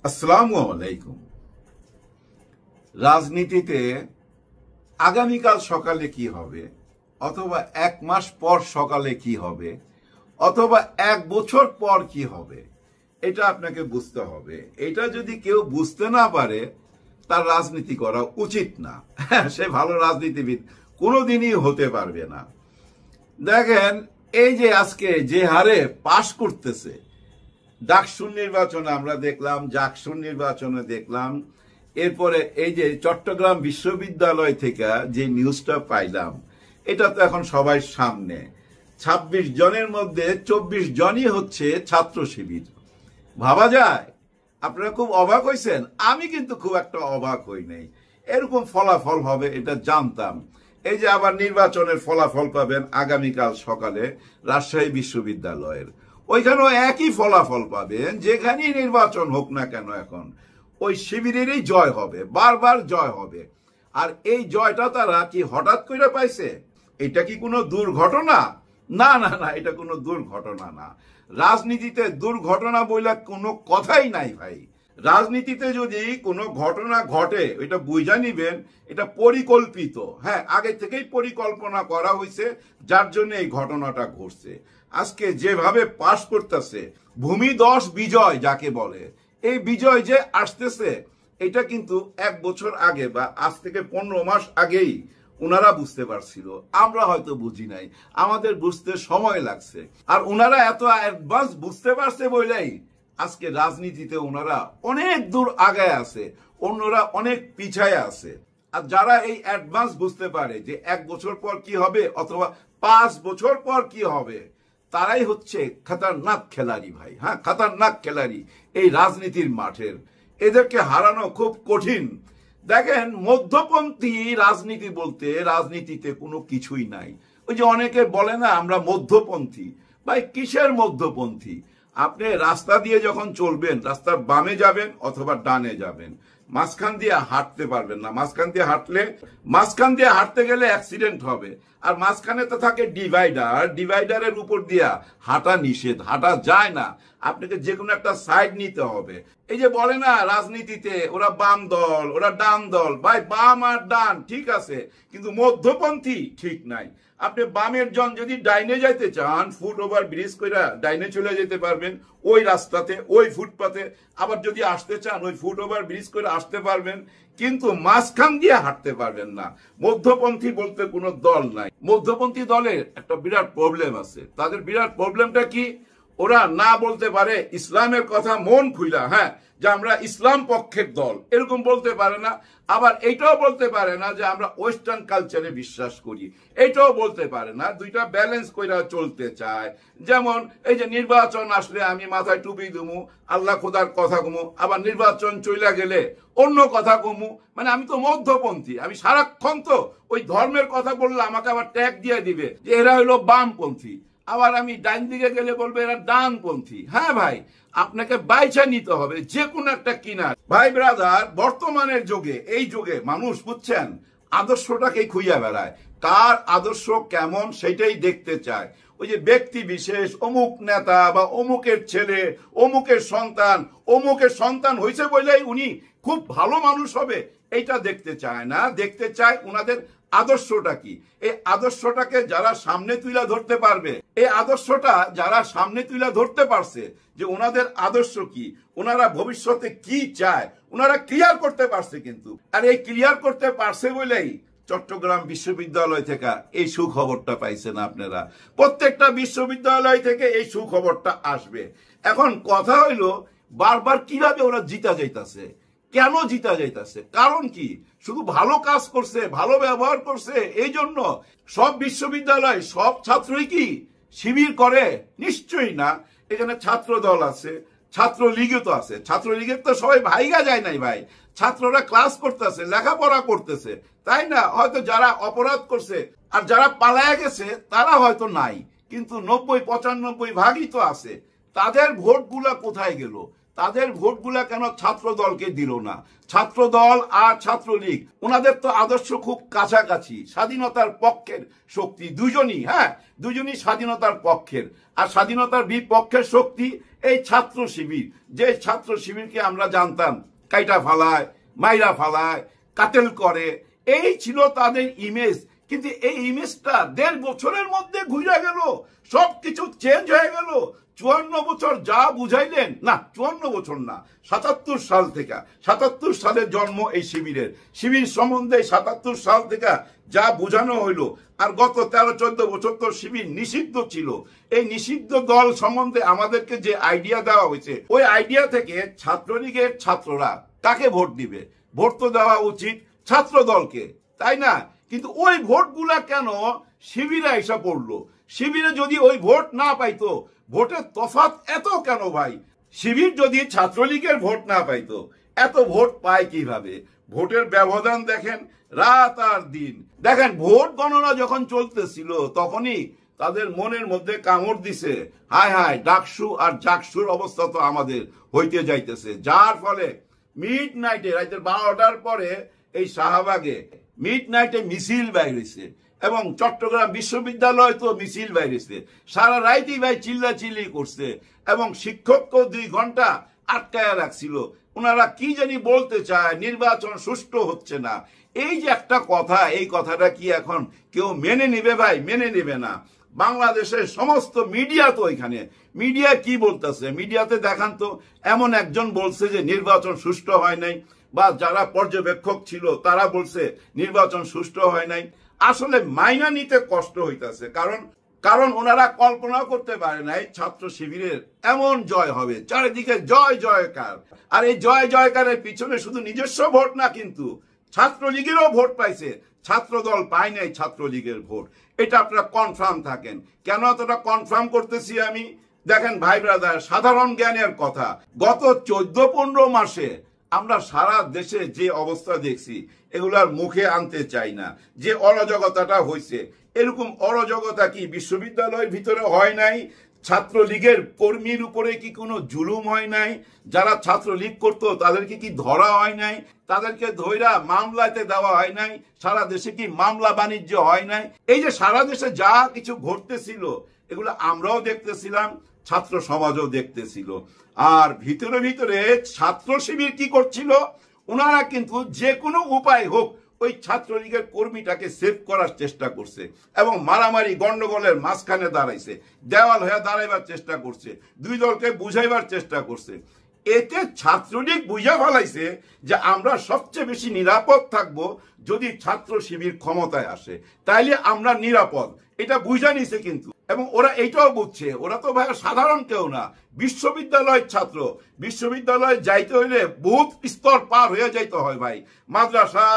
আসসালামু আলাইকুম। রাজনীতিতে আগামীকাল সকালে কি হবে, অথবা এক মাস পর সকালে কি হবে, অথবা এক বছর পর কি হবে, এটা আপনাকে বুঝতে হবে। এটা যদি কেউ বুঝতে না পারে তার রাজনীতি করা উচিত না। সে ভালো রাজনীতিবিদ কোনোদিনই হতে পারবে না। দেখেন, এই যে আজকে যে হারে পাশ করতেছে, ডাকসুর নির্বাচনে আমরা দেখলাম, জাকসুর নির্বাচনে দেখলাম, এরপরে এই যে চট্টগ্রাম বিশ্ববিদ্যালয় থেকে যে নিউজটা পাইলাম, এটা তো এখন সবাই সামনে। ২৬ জনের মধ্যে ২৪ জনই হচ্ছে ছাত্র শিবির। ভাবা যায়? আপনারা খুব অবাক হয়েছেন? আমি কিন্তু খুব একটা অবাক হই নাই। এরকম ফলাফল হবে এটা জানতাম। এই যে আবার নির্বাচনের ফলাফল পাবেন আগামীকাল সকালে রাজশাহী বিশ্ববিদ্যালয়ের, ওইখানেও একই ফলাফল পাবেন। যেখানেই নির্বাচন হোক না কেন, এখন ওই শিবিরেরই জয় হবে, বারবার জয় হবে। আর এই জয়টা তারা কি হঠাৎ করে পাইছে? এটা কি কোনো দুর্ঘটনা? না না না, এটা কোনো দুর্ঘটনা না। রাজনীতিতে দুর্ঘটনা বইলা কোনো কথাই নাই ভাই। রাজনীতিতে যদি কোনো ঘটনা ঘটে, এটা বুঝা নিবেন এটা পরিকল্পিত। হ্যাঁ, আগে থেকেই পরিকল্পনা করা হয়েছে, যার জন্য এই ঘটনাটা ঘটছে। আজকে যেভাবে পাশ করতেছে, ভূমিধস বিজয় যাকে বলে, এই বিজয় যে আসতেছে, এটা কিন্তু এক বছর আগে বা আজ থেকে 15 মাস আগেই উনারা বুঝতে পারছিল। আমরা হয়তো বুঝি নাই, আমাদের বুঝতে সময় লাগছে। আর উনারা এত অ্যাডভান্স বুঝতে পারছে বলেই আজকে রাজনীতিতে ওনারা অনেক দূর আগায় আছে, অন্যরা অনেক পিছায় আছে। আর যারা এই অ্যাডভান্স বুঝতে পারে যে এক বছর পর কি হবে অথবা 5 বছর পর কি হবে, তারাই হচ্ছে খতরনাক খেলাড়ি ভাই। হ্যাঁ, খতরনাক খেলাড়ি এই রাজনীতির মাঠের। এদেরকে হারানো খুব কঠিন। দেখেন, মধ্যপন্থী রাজনীতি বলতে রাজনীতিতে কোনো কিছুই নাই। ওই যে অনেকে বলে না আমরা মধ্যপন্থী। ভাই, কিসের মধ্যপন্থী? আপনি রাস্তা দিয়ে যখন চলবেন, রাস্তার বামে যাবেন অথবা ডানে যাবেন, মাঝখান দিয়ে হাঁটতে পারবেন না। মাঝখান দিয়ে হাঁটতে গেলে অ্যাক্সিডেন্ট হবে। আর মাঝখানে তো থাকে ডিভাইডার, ডিভাইডারের উপর দিয়া হাঁটা নিষেধ, হাঁটা যায় না। আপনাকে যে কোনো একটা সাইড নিতে হবে। এই যে বলে না রাজনীতিতে ওরা বাম দল, ওরা ডান দল। ভাই, বাম আর ডান ঠিক আছে, কিন্তু মধ্যপন্থী ঠিক নাই। আপনি বামের জন যদি ডাইনে যাইতে চান, ফুট ওভার ব্রিজ কইরা ডাইনে চলে যেতে পারবেন ওই রাস্তাতে, ওই ফুটপাতে। আবার যদি আসতে চান, ওই ফুট ওভার ব্রিজ করে আসতে পারবেন, কিন্তু মাঝখান দিয়ে হাঁটতে পারবেন না। মধ্যপন্থী বলতে কোনো দল নাই। মধ্যপন্থী দলের একটা বিরাট প্রবলেম আছে। তাদের বিরাট প্রবলেমটা কি? ওরা না বলতে পারে ইসলামের কথা মন খুইলা, হ্যাঁ, যে আমরা ইসলাম পক্ষের দল, এরকম বলতে পারে না। আবার এইটাও বলতে পারে না যে আমরা ওয়েস্টার্ন কালচারে বিশ্বাস করি, এইটাও বলতে পারে না। দুইটা ব্যালেন্স কইরা চলতে চায়। যেমন এই যে নির্বাচন আসলে আমি মাথায় টুপি দুমু, আল্লাহ খোদার কথা কমু, আবার নির্বাচন চইলা গেলে অন্য কথা কমু। মানে আমি তো মধ্যপন্থী। আমি সারাক্ষণ তো ওই ধর্মের কথা বললে আমাকে আবার ট্যাগ দিয়ে দিবে যে এরা হইলো বামপন্থী। আবার আমি ডান দিকে গেলে বলবে এরা ডানপন্থী। হ্যাঁ ভাই, আপনাকে বাইচা নিতে হবে যে কোনো একটা কিনার। ভাই ব্রাদার, বর্তমানের যুগে, এই যুগে মানুষ বুঝছেন আদর্শটাকেই খুঁজে বেড়ায়। কার আদর্শ কেমন সেটাই দেখতে চায়। ওই যে ব্যক্তি বিশেষ, অমুক নেতা বা অমুকের ছেলে, অমুকের সন্তান হয়েছে বলেই উনি খুব ভালো মানুষ হবে, এইটা দেখতে চায় না। দেখতে চায় উনাদের আদর্শটা কি। এই আদর্শটাকে যারা সামনে তুলে ধরতে পারবে, এই আদর্শটা যারা সামনে তুলে ধরতে পারছে যে ওনাদের আদর্শ কি, ওনারা ভবিষ্যতে কি চায়, ওনারা ক্লিয়ার করতে পারছে। কিন্তু আর এই ক্লিয়ার করতে পারছে বলেই চট্টগ্রাম বিশ্ববিদ্যালয় থেকে এই সুখবরটা পাইছেন আপনারা। প্রত্যেকটা বিশ্ববিদ্যালয় থেকে এই সুখবরটা আসবে। এখন কথা হইলো, বারবার কিভাবে ওরা জিতা যাইতাছে, কেন জিতা যাইতাছে, কারণ কি? শুধু ভালো কাজ করছে, ভালো ব্যবহার করছে এই জন্য? সব বিশ্ববিদ্যালয় সব ছাত্রই কি শিবির করে? নিশ্চয়ই না। এখানে ছাত্র দল আছে, ছাত্র লীগও তো আছে। ছাত্র লীগের তো সবাই ভাইগা যায় নাই ভাই। ছাত্ররা ক্লাস করতেছে, লেখাপড়া করতেছে, তাই না? হয়তো যারা অপরাধ করছে আর যারা পালায়া গেছে তারা হয়তো নাই, কিন্তু 90-95 ভাগই তো আছে। তাদের ভোটগুলা কোথায় গেল? তাদের ভোটগুলা কেন ছাত্র দলকে দিল না? ছাত্র দল আর ছাত্রলীগ ওনাদের তো আদর্শ খুব কাছাকাছি, স্বাধীনতার পক্ষের শক্তি দুজনই, দুজনই স্বাধীনতার পক্ষের। আর স্বাধীনতার বিপক্ষের শক্তি এই ছাত্র শিবির, যে ছাত্র শিবিরকে আমরা জানতাম কাইটা ফালায়, মাইরা ফালায়, কাটেল করে, এই ছিল তাদের ইমেজ। কিন্তু এই ইমেজটা 1.5 বছরের মধ্যে ঘুরে গেল, সবকিছু চেঞ্জ হয়ে গেল। 54 বছর যা বুঝাইলেন, না 54 বছর না, 77 সাল থেকে, 77 সালে জন্ম এই শিবিরের। শিবির সম্বন্ধে 77 সাল থেকে যা বোঝানো হইলো, আর গত 13-14 বছর তো শিবির নিষিদ্ধ ছিল। এই নিষিদ্ধ দল সম্বন্ধে আমাদেরকে যে আইডিয়া দেওয়া হয়েছে, ওই আইডিয়া থেকে ছাত্রলীগের ছাত্ররা কাকে ভোট দিবে? ভোট তো দেওয়া উচিত ছাত্র দলকে, তাই না? কিন্তু ওই ভোটগুলা কেন শিবিরে এসে পড়লো? শিবিরে যদি ওই ভোট না পাইতো, ভোটের তফাৎ এত কেন ভাই? শিবির যদি ছাত্রলীগের ভোট না পাইতো, এত ভোট পায় কিভাবে? ভোটের ব্যবধান দেখেন, রাত আর দিন। দেখেন ভোট গণনা যখন চলতেছিল তখনই তাদের মনের মধ্যে কামড় দিছে, হায় হায় ডাকসু আর জাকসুর অবস্থা তো আমাদের হইতে যাইতেছে। যার ফলে মিড নাইটে, রাতের 12টার পরে এই শাহবাগে মিড নাইটে মিছিল বাইর হয়েছে, এবং চট্টগ্রাম বিশ্ববিদ্যালয় তো মিছিল বাইর হয়েছে। সারা রাইতেই ভাই চিল্লাচিল্লি করছে, এবং শিক্ষককে 2 ঘন্টা আটকায়া রাখছিল। ওনারা কি জানি বলতে চায়, নির্বাচন সুষ্ঠু হচ্ছে না। এই যে একটা কথা, এই কথাটা কি এখন কেউ মেনে নেবে ভাই? মেনে নেবে না। বাংলাদেশের সমস্ত মিডিয়া তো এখানে, মিডিয়া কি বলতেছে? মিডিয়াতে দেখান তো এমন একজন বলছে যে নির্বাচন সুষ্ঠু হয় নাই, বা যারা পর্যবেক্ষক ছিল তারা বলছে নির্বাচন সুষ্ঠু হয় নাই। আসলে মাইনা নিতে কষ্ট হইতেছে, কারণ ওনারা কল্পনা করতে পারে নাই ছাত্র শিবিরের এমন জয় হবে, চারিদিকে জয় জয়কার। আর এই জয় জয়কারের পিছনে শুধু নিজস্ব ভোট না, কিন্তু ছাত্রলীগেরও ভোট পাইছে, ছাত্র দল পায় নাই ছাত্রলীগের ভোট। এটা আপনারা কনফার্ম থাকেন। কেন এতটা কনফার্ম করতেছি আমি? দেখেন ভাই ব্রাদার, সাধারণ জ্ঞানের কথা, গত 14-15 মাসে আমরা সারা দেশে যে অবস্থা দেখছি, এগুলার মুখে আনতে চাই না। যে অরাজকতাটা হয়েছে, এরকম অরাজকতা কি বিশ্ববিদ্যালয়ের ভিতরে হয় নাই? ছাত্রলীগের কর্মীর উপরে কি কোনো জুলুম হয় নাই? যারা ছাত্রলীগ করতো তাদেরকে কি ধরা হয় নাই? তাদেরকে ধইরা মামলাতে দেওয়া হয় নাই? সারা দেশে কি মামলা বাণিজ্য হয় নাই? এই যে সারা দেশে যা কিছু ঘটতেছিল, এগুলো আমরাও দেখতেছিলাম, ছাত্র সমাজও দেখতেছিল। আর ভিতরে ভিতরে ছাত্র শিবির কি করছিল? ওনারা কিন্তু যে কোনো উপায় হোক ওই ছাত্রলীগের কর্মীটাকে সেভ করার চেষ্টা করছে, এবং মারামারি গন্ডগোলের মাঝখানে দাঁড়াইছে, দেওয়াল হয়ে দাঁড়াইবার চেষ্টা করছে, 2 দলকে বুঝাইবার চেষ্টা করছে। এতে ছাত্রলীগ বুঝা ফেলাইছে যে আমরা সবচেয়ে বেশি নিরাপদ থাকবো যদি ছাত্র শিবির ক্ষমতায় আসে, তাইলে আমরা নিরাপদ, এটা বুঝা নিছে। কিন্তু এবং ওরা এইটাও বুঝছে, ওরা তো ভাই সাধারণ কেউ না, বিশ্ববিদ্যালয়ের ছাত্র। বিশ্ববিদ্যালয়ে যাইতে হইলে বহুত স্তর পার হয়ে যাইতে হয় ভাই, মাদ্রাসা,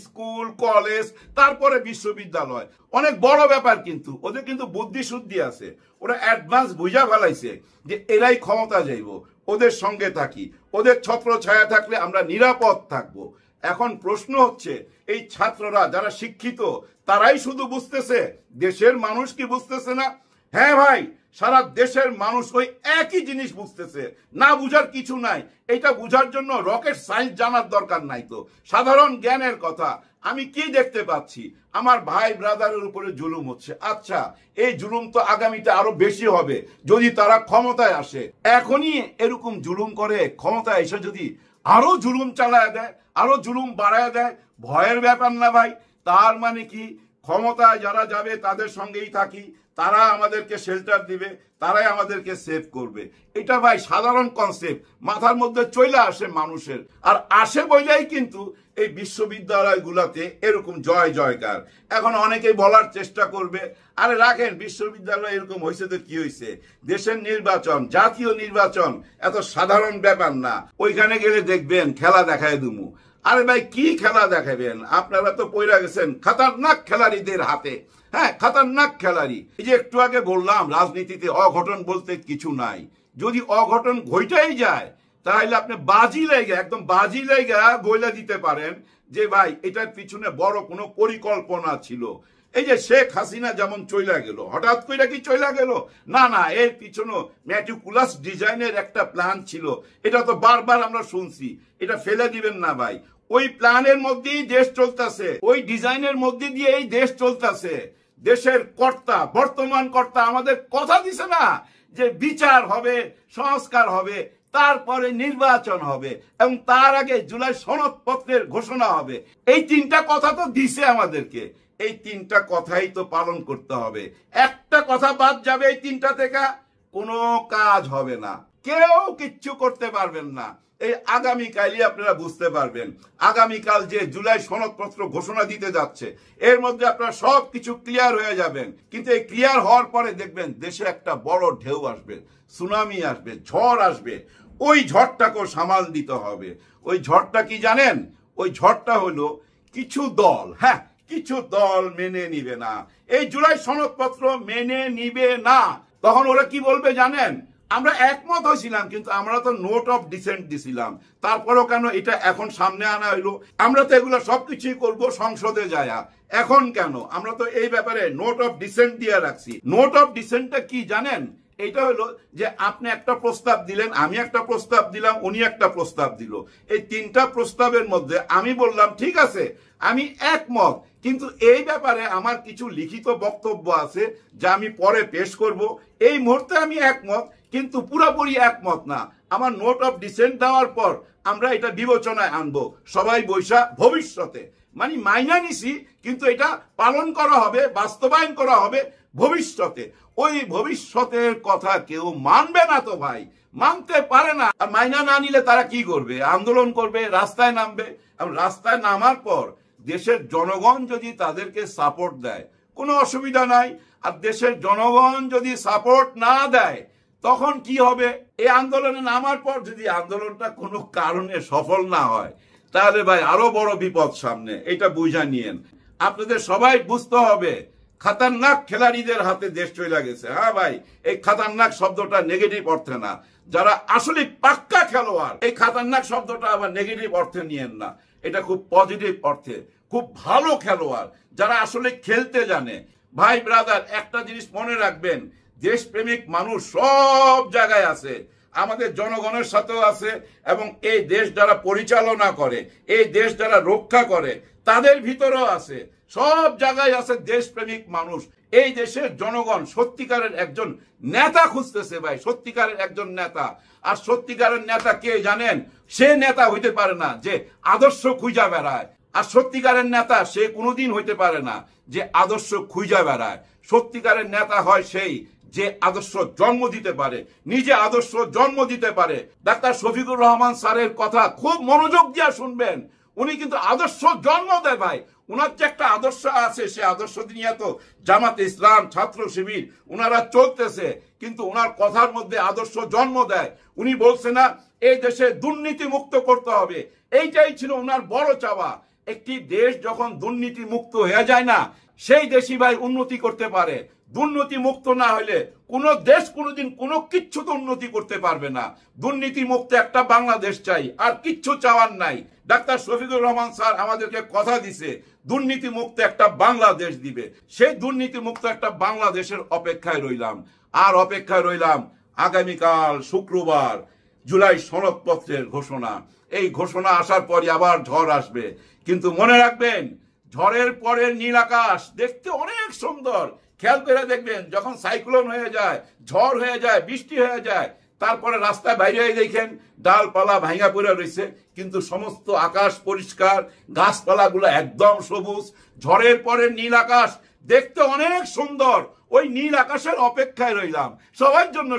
স্কুল, কলেজ, তারপরে বিশ্ববিদ্যালয়, অনেক বড় ব্যাপার। কিন্তু ওদের কিন্তু বুদ্ধি শুদ্ধি আছে, ওরা অ্যাডভান্স বুঝা ফেলাইছে যে এরাই ক্ষমতা যাইব, ওদের সঙ্গে থাকি, ওদের ছত্র ছায়া থাকলে আমরা নিরাপদ থাকবো। এখন প্রশ্ন হচ্ছে, এই ছাত্ররা যারা শিক্ষিত তারাই শুধু বুঝতেছে, দেশের মানুষ কি বুঝতেছে না? হ্যাঁ ভাই, সারা দেশের মানুষ ওই একই জিনিস বুঝতেছে, না বুঝার কিছু নাই। এটা বুঝার জন্য রকেট সায়েন্স জানার দরকার নাই। তো সাধারণ জ্ঞানের কথা, আমি কি দেখতে পাচ্ছি? আমার ভাই ব্রাদারের উপরে জুলুম হচ্ছে। আচ্ছা, এই জুলুম তো আগামীতে আরো বেশি হবে যদি তারা ক্ষমতায় আসে। এখনই এরকম জুলুম করে, ক্ষমতায় এসে যদি আরো জুলুম চালায় দেয়, আরো জুলুম বাড়ায় দেয়, ভয়ের ব্যাপার না ভাই? তার মানে কি ক্ষমতায় যারা যাবে তাদের সঙ্গেই থাকি, তারা আমাদেরকে শেল্টার দিবে, তারাই আমাদেরকে সেভ করবে। এটা ভাই সাধারণ কনসেপ্ট মাথার মধ্যে চলে আসে মানুষের, আর আসে বইলেই কিন্তু এই বিশ্ববিদ্যালয়গুলোতে এরকম জয় জয়কার। এখন অনেকেই বলার চেষ্টা করবে, আরে রাখেন, বিশ্ববিদ্যালয় এরকম হয়েছে তো কি হয়েছে? দেশের নির্বাচন, জাতীয় নির্বাচন এত সাধারণ ব্যাপার না, ওইখানে গেলে দেখবেন খেলা দেখায় দুমু। আরে ভাই কি খেলা দেখাবেন? আপনারা তো পয়রা গেছেন খতরনাক খেলাড়িদের হাতে। হ্যাঁ, খতরনাক খেলাড়ি। এই যে একটু আগে বললাম, রাজনীতিতে অঘটন বলতে কিছু নাই। যদি অঘটন ঘটাই যায় তাহলে আপনি বাজি লেগে, একদম বাজি লেগে বইলা দিতে পারেন যে ভাই এটার পিছনে বড় কোনো পরিকল্পনা ছিল। এই যে শেখ হাসিনা যেমন চইলা গেল, হঠাৎ কইরা কি চইলা গেল? না না, এর পিছনে ম্যাটিকুলাস ডিজাইনের একটা প্ল্যান ছিল। এটা তো বারবার আমরা শুনছি, এটা ফেলে দিবেন না ভাই। ওই প্ল্যানের মধ্যেই দেশ চলতেছে, ওই ডিজাইনের মধ্যে দিয়ে এই দেশ চলতেছে। দেশের কর্তা, বর্তমান কর্তা আমাদের কথা দিছে না যে বিচার হবে, সংস্কার হবে, তারপরে নির্বাচন হবে এবং তার আগে জুলাই সনদপত্রের ঘোষণা হবে। এই তিনটা কথা তো দিছে আমাদেরকে, এই তিনটা কথাই তো পালন করতে হবে। একটা কথা বাদ যাবে এই তিনটা থেকে, কোনো কাজ হবে না, কেউ কিচ্ছু করতে পারবেন না। এই আগামীকালই আপনারা বুঝতে পারবেন, আগামীকাল যে জুলাই সনদপত্র ঘোষণা দিতে যাচ্ছে এর মধ্যে আপনারা সবকিছু ক্লিয়ার হয়ে যাবেন। কিন্তু এই ক্লিয়ার হওয়ার পরে দেখবেন দেশে একটা বড় ঢেউ আসবে, সুনামি আসবে, ঝড় আসবে। ওই ঝড়টাকেও সামাল দিতে হবে। ওই ঝড়টা কি জানেন? ওই ঝড়টা হলো কিছু দল, হ্যাঁ কিছু দল মেনে নিবে না, এই জুলাই সনদপত্র মেনে নিবে না। তখন ওরা কি বলবে জানেন? আমরা একমত হয়েছিলাম কিন্তু আমরা তো নোট অফ ডিসেন্ট দিছিলাম, তারপরেও কেন এটা এখন সামনে আনা হইলো? আমরা তো এগুলো সবকিছুই করবো সংসদে যায়া, এখন কেন? আমরা তো এই ব্যাপারে নোট অফ ডিসেন্ট দিয়ে রাখছি। নোট অফ ডিসেন্টটা কি জানেন? এটা হলো যে আপনি একটা প্রস্তাব দিলেন, আমি একটা প্রস্তাব দিলাম, উনি একটা প্রস্তাব দিল। এই তিনটা প্রস্তাবের মধ্যে আমি বললাম ঠিক আছে আমি একমত, কিন্তু এই ব্যাপারে আমার কিছু লিখিত বক্তব্য আছে যা আমি পরে পেশ করব। এই মুহূর্তে আমি একমত কিন্তু পুরোপুরি একমত না। আমার নোট অফ ডিসেন্ট দেওয়ার পর আমরা এটা বিবেচনায় আনবো সবাই বৈশা ভবিষ্যতে, মানে মাইনা নিছি কিন্তু এটা পালন করা হবে, বাস্তবায়ন করা হবে ভবিষ্যতে। ওই ভবিষ্যতের কথা কেউ মানবে না তো ভাই, মানতে পারে না। আর মাইনা না নিলে তারা কি করবে? আন্দোলন করবে, রাস্তায় নামবে। রাস্তায় নামার পর দেশের জনগণ যদি তাদেরকে সাপোর্ট দেয় কোনো অসুবিধা নাই, আর দেশের জনগণ যদি সাপোর্ট না দেয় তখন কি হবে? এই আন্দোলনে নামার পর যদি আন্দোলনটা কোনো কারণে সফল না হয় তাহলে ভাই আরো বড় বিপদ সামনে, এটা বুঝা নিয়েন। আপনাদের সবাই বুঝতে হবে খতরনাক খেলাড়িদের হাতে দেশ চলে গেছে। হ্যাঁ ভাই, এই খতরনাক শব্দটা নেগেটিভ অর্থে না, যারা আসলে পাক্কা খেলোয়াড়, এই খতরনাক শব্দটা আবার নেগেটিভ অর্থে নিয়েন না, এটা খুব পজিটিভ অর্থে, খুব ভালো খেলোয়াড় যারা আসলে খেলতে জানে। ভাই ব্রাদার, একটা জিনিস মনে রাখবেন, দেশপ্রেমিক মানুষ সব জায়গায় আছে, আমাদের জনগণের সাথেও আছে এবং এই দেশ যারা পরিচালনা করে, এই দেশ যারা রক্ষা করে তাদের ভিতরেও আছে, সব জায়গায় আছে দেশপ্রেমিক মানুষ। এই দেশের জনগণ সত্যিকারের একজন নেতা খুঁজতেছে ভাই, সত্যিকারের একজন নেতা। আর সত্যিকারের নেতা কে জানেন? সে নেতা হইতে পারে না যে আদর্শ খুঁজা বেড়ায়, আর সত্যিকারের নেতা সে কোনোদিন হইতে পারে না যে আদর্শ খুঁজা বেড়ায়। সত্যিকারের নেতা হয় সেই যে আদর্শ জন্ম দিতে পারে, নিজে আদর্শ জন্ম দিতে পারে। ডাক্তার শফিকুর রহমান স্যারের কথা খুব মনোযোগ দিয়ে শুনবেন, উনি কিন্তু আদর্শ জন্ম দেয় ভাই। উনার যে একটা আদর্শ আছে, সে আদর্শ নিয়ে তো জামাতে ইসলাম, ছাত্র শিবির উনারা চলতেছে, কিন্তু উনার কথার মধ্যে আদর্শ জন্ম দেয়। উনি বলছে না এই দেশে দুর্নীতি মুক্ত করতে হবে, এইটাই ছিল উনার বড় চাওয়া। একটি দেশ যখন দুর্নীতি মুক্ত হয়ে যায় না, সেই দেশই ভাই উন্নতি করতে পারে। দুর্নীতি মুক্ত না হলে কোন দেশ কোনোদিন কোনো কিচ্ছু তো উন্নতি করতে পারবে না। দুর্নীতি মুক্ত একটা বাংলাদেশ চাই, আর কিচ্ছু চাওয়ার নাই। ডাক্তার শফিকুর রহমান স্যার আমাদেরকে কথা দিছে দুর্নীতি মুক্ত একটা বাংলাদেশ দিবে। সেই দুর্নীতি মুক্ত একটা বাংলাদেশের অপেক্ষায় রইলাম, আর অপেক্ষায় রইলাম আগামীকাল শুক্রবার জুলাই সনদপত্রের ঘোষণা। এই ঘোষণা আসার পরে আবার ঝড় আসবে, কিন্তু মনে রাখবেন ঝড়ের পরের নীল আকাশ দেখতে অনেক সুন্দর। খেয়াল করে দেখবেন যখন সাইক্লোন হয়ে যায়, ঝড় হয়ে যায়, বৃষ্টি হয়ে যায়, তারপরে রাস্তায় বাইরে দেখেন ডালপালা ভাঙা পড়ে রয়েছে, কিন্তু সমস্ত আকাশ পরিষ্কার, গাছপালাগুলো একদম সবুজ। ঝড়ের পরে নীল আকাশ দেখতে অনেক সুন্দর। ওই নীল আকাশের অপেক্ষায় রইলাম সবার জন্য।